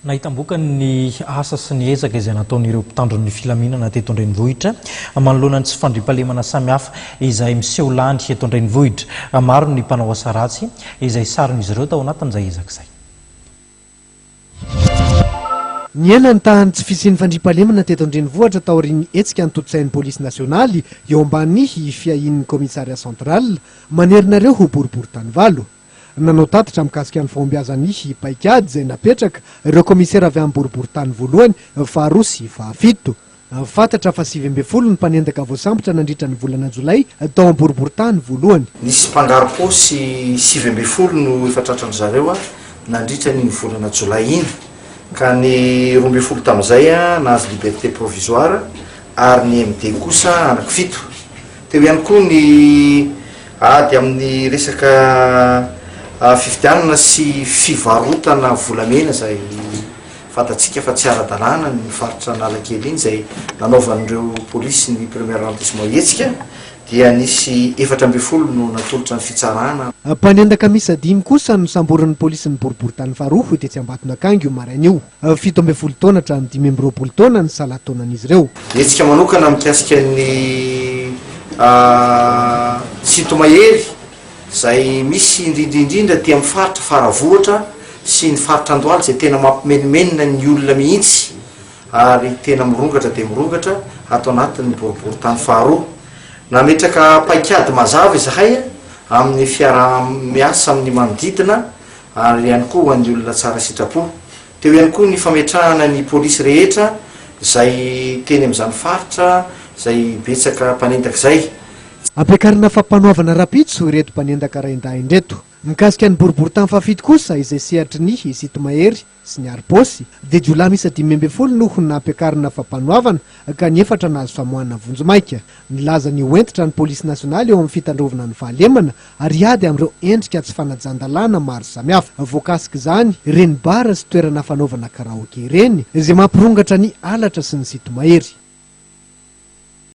Nahitam-boka ny asa sy ny ezaka izay nataon'ireo mpitandron'ny filaminana teto an-drenivohitra manoloana ny tsy fandriampahalemana samihafa izay miseho lany eto an-drenivohitra. Maro ny mpanao asa ratsy izay saron'izy ireo tao anatin'izay ezaka izay. Ny ela ny tahany tsy fisian'ny fandriampahalemana teto an-drenivohitra tao aorian'ny hetsika ny totsain'ny polisy nasionaly eo ambany fiahin'ny komisaria central manerina ireo ho boribory-tany valo. Nanao tatitra mikasika ny fahombiazany paikady izay napetraka ireo komisera avy amin'ny boribory-tany voalohany, faharoa sy fahafito. Fantatra fa 20 ny mpanendaka voasambotra nandritra ny volana Jolay tao amin'ny boribory-tany voalohany. Nisy mpangaro-paosy 20 no efa tratran'ny zareo nandritra ny volana Jolay iny, ka ny 12 tamin'izay nahazo liberté provisoire ary ny MD kosa anaky 7. Teo ihany koa ny ady amin'ny resaka fifidianana sy fivarotana volamena izay fantatsika fa tsy ara-dalàna ny faritra Analakely iny izay nanaovan'ireo polisy ny premier arrondissement hetsika, dia nisy 14 no natolotra ny fitsarana. Mpanendaka misy 5 kosa no samborin'ny polisy ny boribory-tany faharoa tetsy Ambatonakanga io maraina io. 17 taona hatramin'ny 25 taona ny salan-taonan'izy ireo. Hetsika manokana mikasika ny Sitomahery izay misy indrindrindrindra dia amin'ny faritra faravohatra sy ny faritra Andohalo izay tena mampimenimenina ny olona mihitsy ary tena mirongatra dia mirongatra ato anatin'ny boribory-tany faharoa. Nametraka paikady mazava izahay amin'ny fiara-miasa amin'ny manodidina ary ihany koa ny olona tsara sitrapo. Teo ihany koa ny fametrahana ny polisy rehetra izay teny amin'izany faritra izay betsaka mpanendaka izay. Ampiakarina fampanoavana rapitso ireto mpanendaka raindahin reto. Mikasika ny boribory-tany fahafito kosa izay sehatry ny Sitomahery sy ny Ariposy dia Jolay misy 15 no nampiakarina fampanoavana ka ny 4 nahazo famoahana vonjomaika. Nilaza ny hoentitra ny polisy nasionaly eo amin'ny fitandrovana ny fahalemana ary ady amin'ireo endrika tsy fanajan-dalàna maro samihafa. Voakasika izany reny bara sy toerana fanaovana karaoke ireny izay mampirongatra ny alatra sy ny Sitomahery.